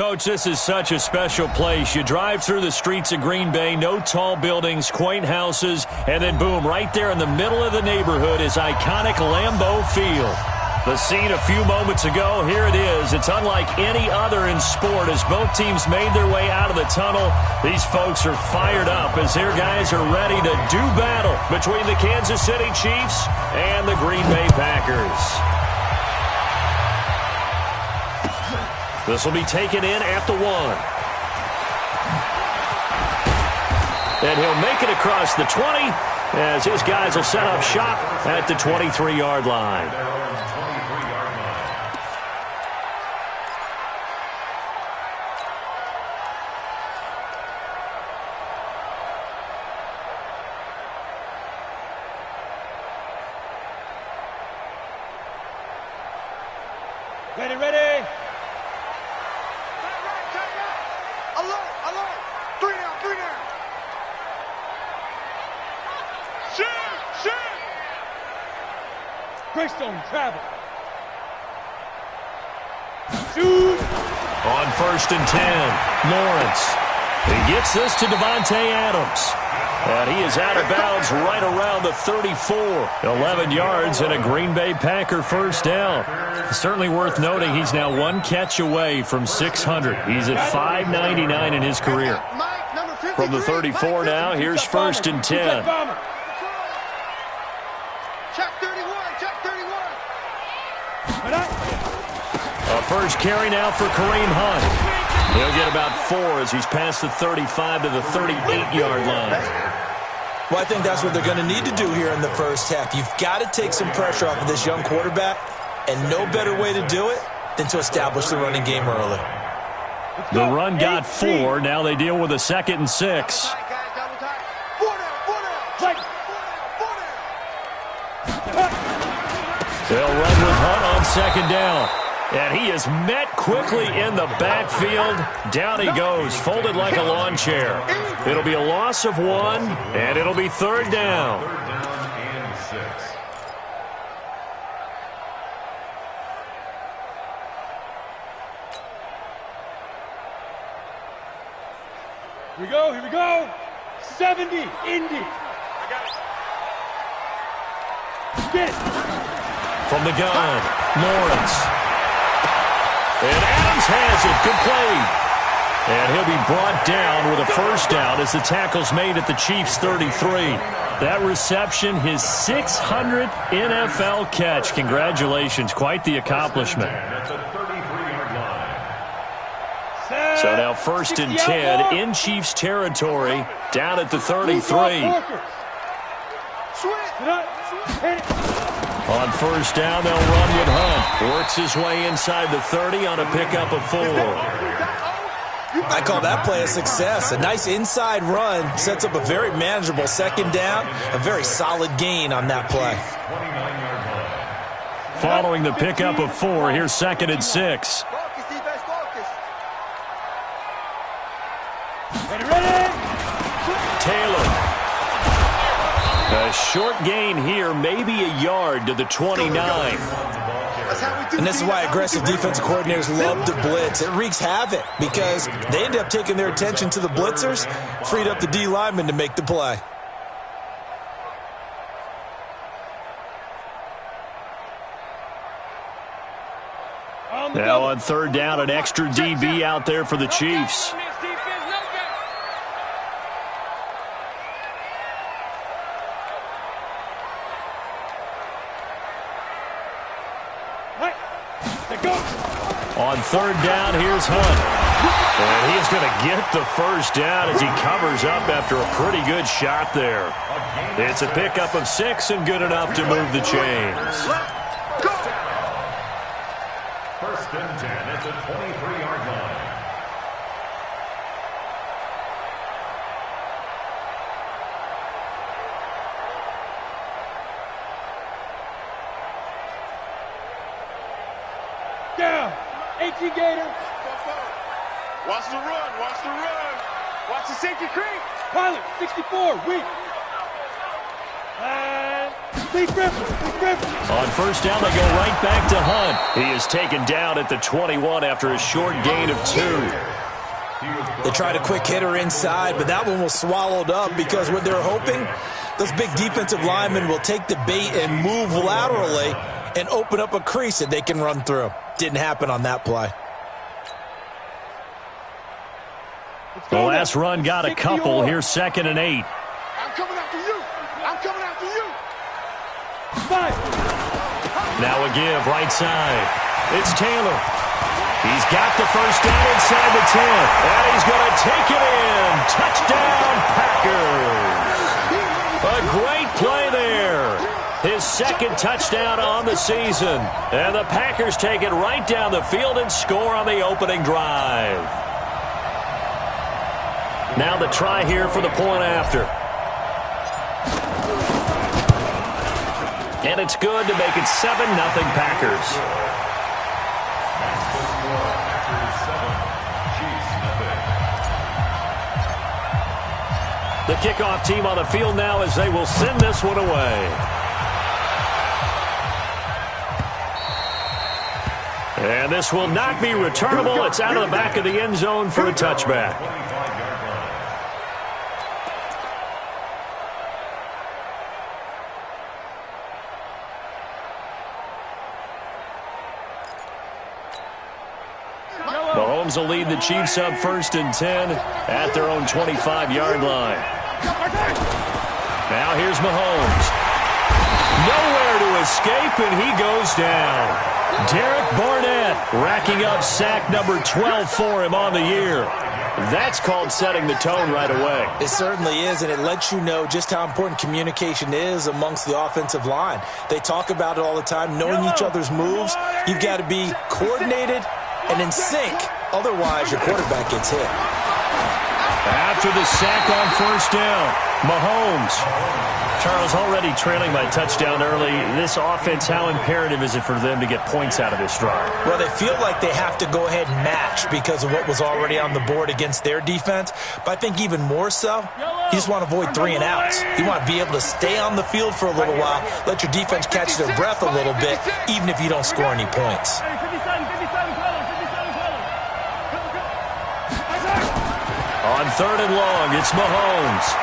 Coach, this is such a special place. You drive through the streets of Green Bay, no tall buildings, quaint houses, and then boom, right there in the middle of the neighborhood is iconic Lambeau Field. The scene a few moments ago, here it is. It's unlike any other in sport as both teams made their way out of the tunnel. These folks are fired up as their guys are ready to do battle between the Kansas City Chiefs and the Green Bay Packers. This will be taken in at the 1. And he'll make it across the 20 as his guys will set up shop at the 23-yard line. Ready, ready. Alert, alert. 3 down, 3 down. Shoot. Greystone, travel. Shoot. On 1st and 10, Lawrence. He gets this to Davante Adams. And he is out of bounds right around the 34. 11 yards and a Green Bay Packer first down. Certainly worth noting he's now 1 catch away from 600. He's at 599 in his career. From the 34 now, here's 1st and 10. Check 31, check 31. A first carry now for Kareem Hunt. He'll get about 4 as he's past the 35 to the 38-yard line. Well, I think that's what they're going to need to do here in the first half. You've got to take some pressure off of this young quarterback, and no better way to do it than to establish the running game early. The run got 4. Now they deal with a 2nd and 6. They'll run with Hunt on 2nd down. And he is met quickly in the backfield. Down he goes, folded like a lawn chair. It'll be a loss of 1, and it'll be 3rd down. Here we go. 70, Indy. Get it. From the gun, Lawrence. And Adams has it. Good play. And he'll be brought down with a first down as the tackle's made at the Chiefs' 33. That reception, his 600th NFL catch. Congratulations. Quite the accomplishment. So now 1st and 10 in Chiefs territory, down at the 33. On 1st down, they'll run with Hunt. Works his way inside the 30 on a pickup of 4. I call that play a success. A nice inside run sets up a very manageable 2nd down. A very solid gain on that play. Following the pickup of 4, here's 2nd and 6. Taylor. A short gain here, maybe a yard to the 29. And this is why aggressive defensive coordinators love to blitz. It wreaks havoc because they end up taking their attention to the blitzers, freed up the D lineman to make the play. Now on 3rd down, an extra DB out there for the Chiefs. On 3rd down, here's Hunt. And he's going to get the first down as he covers up after a pretty good shot there. It's a pickup of 6 and good enough to move the chains. 1st and 10 at the 23-yard line. Down. 18 Gator. Watch the run. Watch the run. Watch the safety creep. Pilot, 64, weak. And On first down, they go right back to Hunt. He is taken down at the 21 after a short gain of 2. They tried a quick hitter inside, but that one was swallowed up because what they're hoping, those big defensive linemen will take the bait and move laterally and open up a crease that they can run through. Didn't happen on that play. The last run got a couple. Here's 2nd and 8. I'm coming after you. I'm coming after you. Now a give right side. It's Taylor. He's got the first down inside the 10. And he's going to take it in. Touchdown, Packers. A great play there. His 2nd touchdown on the season. And the Packers take it right down the field and score on the opening drive. Now the try here for the point after. And it's good to make it 7-0 Packers. The kickoff team on the field now as they will send this one away. And this will not be returnable. It's out of the back of the end zone for a touchback. Mahomes will lead the Chiefs up 1st and 10 at their own 25-yard line. Now here's Mahomes. Nowhere to escape, and he goes down. Derek Barnett racking up sack number 12 for him on the year. That's called setting the tone right away. It certainly is, and it lets you know just how important communication is amongst the offensive line. They talk about it all the time, knowing each other's moves. You've got to be coordinated and in sync. Otherwise, your quarterback gets hit. After the sack on first down, Mahomes. Charles, already trailing by touchdown early. This offense, how imperative is it for them to get points out of this drive? Well, they feel like they have to go ahead and match because of what was already on the board against their defense. But I think even more so, you just want to avoid 3 and outs. You want to be able to stay on the field for a little while, let your defense catch their breath a little bit, even if you don't score any points. On 3rd and long, it's Mahomes.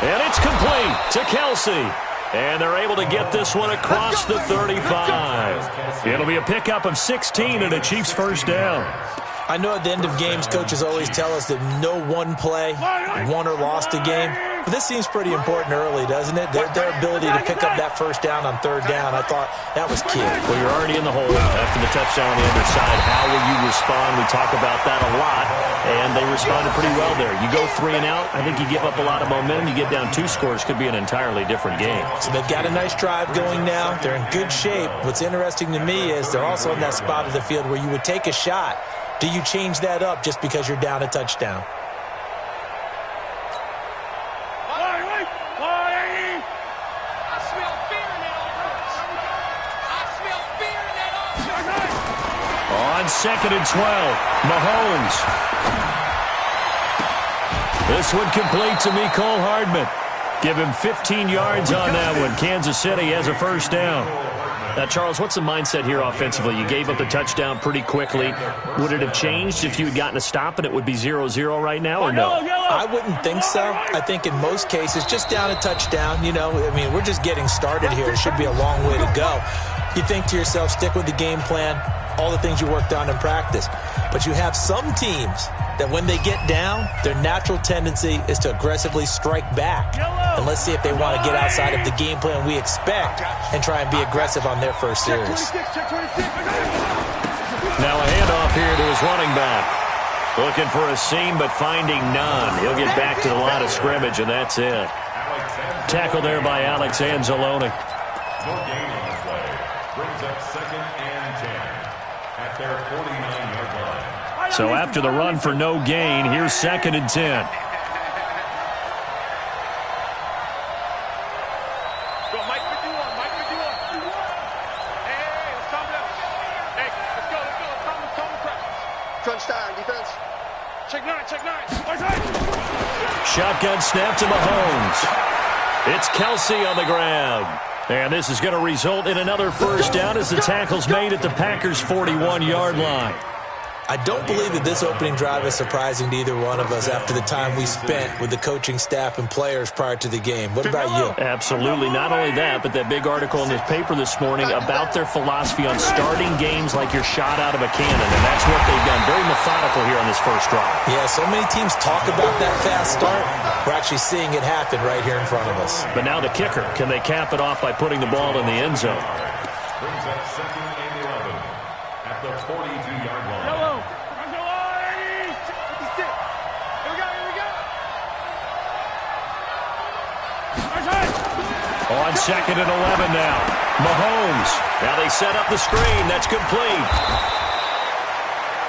And it's complete to Kelsey. And they're able to get this one across the 35. It'll be a pickup of 16 and a Chiefs first down. I know at the end of games, coaches always tell us that no one play won or lost a game. But this seems pretty important early, doesn't it? Their ability to pick up that first down on 3rd down, I thought that was key. Well, you're already in the hole after the touchdown on the other side. How will you respond? We talk about that a lot, and they responded pretty well there. You go 3 and out, I think you give up a lot of momentum. You get down 2 scores, could be an entirely different game. So they've got a nice drive going now. They're in good shape. What's interesting to me is they're also in that spot of the field where you would take a shot. Do you change that up just because you're down a touchdown? On 2nd and 12, Mahomes. This one complete to Mecole Hardman. Give him 15 yards on that one. Kansas City has a first down. Now, Charles, what's the mindset here offensively? You gave up the touchdown pretty quickly. Would it have changed if you had gotten a stop and it would be 0-0 right now, or no? I wouldn't think so. I think in most cases, just down a touchdown, you know, I mean, we're just getting started here. It should be a long way to go. You think to yourself, stick with the game plan, all the things you worked on in practice. But you have some teams that when they get down, their natural tendency is to aggressively strike back. And let's see if they want to get outside of the game plan we expect and try and be aggressive on their first series. Now a handoff here to his running back. Looking for a seam, but finding none. He'll get back to the line of scrimmage, and that's it. Tackle there by Alex Anzalone. No gain on the play. Brings up 2nd and 10 at their 49-yard line. So after the run for no gain, here's 2nd and 10. Shotgun snap to Mahomes. It's Kelsey on the ground. And this is going to result in another first down as the tackle's made at the Packers' 41-yard line. I don't believe that this opening drive is surprising to either one of us after the time we spent with the coaching staff and players prior to the game. What about you? Absolutely. Not only that, but that big article in the paper this morning about their philosophy on starting games like you're shot out of a cannon, and that's what they've done. Very methodical here on this first drive. Yeah, so many teams talk about that fast start. We're actually seeing it happen right here in front of us. But now the kicker. Can they cap it off by putting the ball in the end zone? Brings up 2nd and 11 at the 42-yard line. On 2nd and 11 now. Mahomes. Now they set up the screen. That's complete.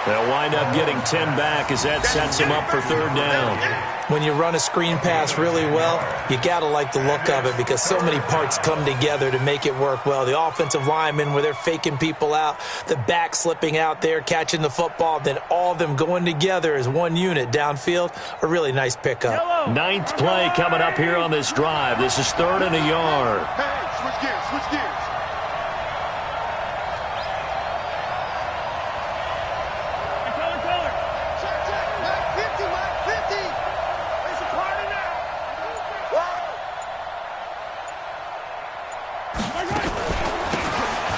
They'll wind up getting 10 back as that sets him up for third down. When you run a screen pass really well, you got to like the look of it because so many parts come together to make it work well. The offensive linemen, where they're faking people out, the back slipping out there, catching the football, then all of them going together as one unit downfield. A really nice pickup. 9th play coming up here on this drive. This is 3rd and a yard. Hey, switch gears, switch gears.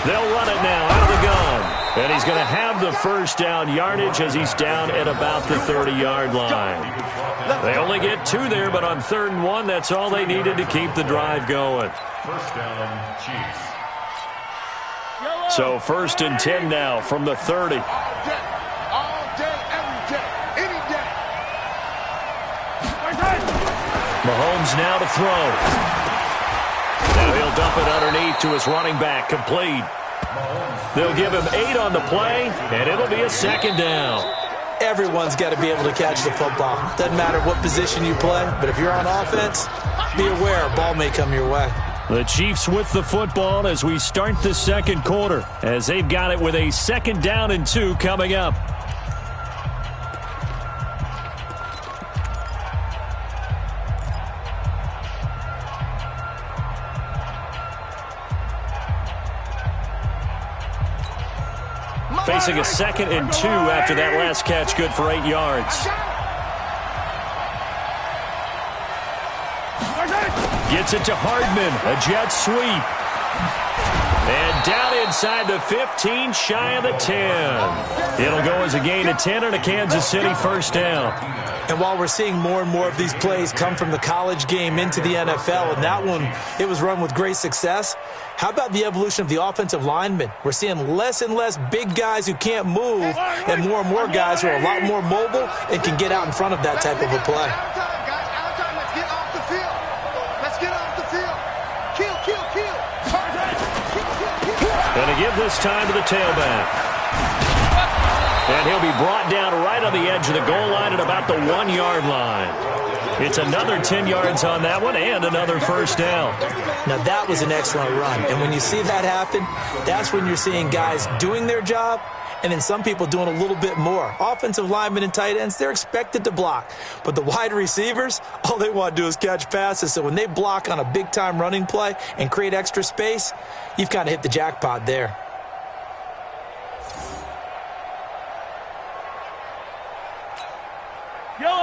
They'll run it now out of the gun. And he's going to have the first down yardage as he's down at about the 30-yard line. They only get 2 there, but on 3rd and 1, that's all they needed to keep the drive going. First down, Chiefs. So 1st and 10 now from the 30. All day, every day, any day. Mahomes now to throw. Now he'll dump it underneath to his running back, complete. They'll give him 8 on the play, and it'll be a 2nd down. Everyone's got to be able to catch the football. Doesn't matter what position you play, but if you're on offense, be aware a ball may come your way. The Chiefs with the football as we start the 2nd quarter, as they've got it with a 2nd down and 2 coming up. Facing a 2nd and 2 after that last catch, good for 8 yards. Gets it to Hardman, a jet sweep. And down inside the 15, shy of the 10. It'll go as a gain of 10 and a Kansas City first down. And while we're seeing more and more of these plays come from the college game into the NFL, and that one, it was run with great success, how about the evolution of the offensive linemen? We're seeing less and less big guys who can't move and more guys who are a lot more mobile and can get out in front of that type of a play. Outside, guys, outside. Let's get off the field. Let's get off the field. Kill, kill, kill. And to give this time to the tailback. And he'll be brought down right on the edge of the goal line at about the 1-yard line. It's another 10 yards on that one and another first down. Now, that was an excellent run. And when you see that happen, that's when you're seeing guys doing their job and then some people doing a little bit more. Offensive linemen and tight ends, they're expected to block. But the wide receivers, all they want to do is catch passes. So when they block on a big-time running play and create extra space, you've kind of hit the jackpot there.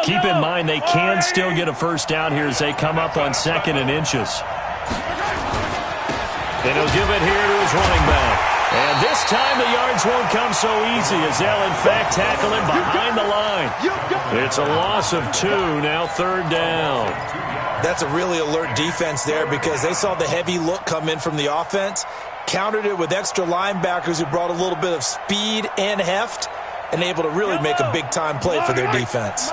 Keep in mind they can still get a first down here as they come up on 2nd and inches. And he'll give it here to his running back. And this time the yards won't come so easy as they'll in fact tackle him behind the line. It's a loss of 2, now 3rd down. That's a really alert defense there because they saw the heavy look come in from the offense, countered it with extra linebackers who brought a little bit of speed and heft, and able to really make a big-time play for their defense.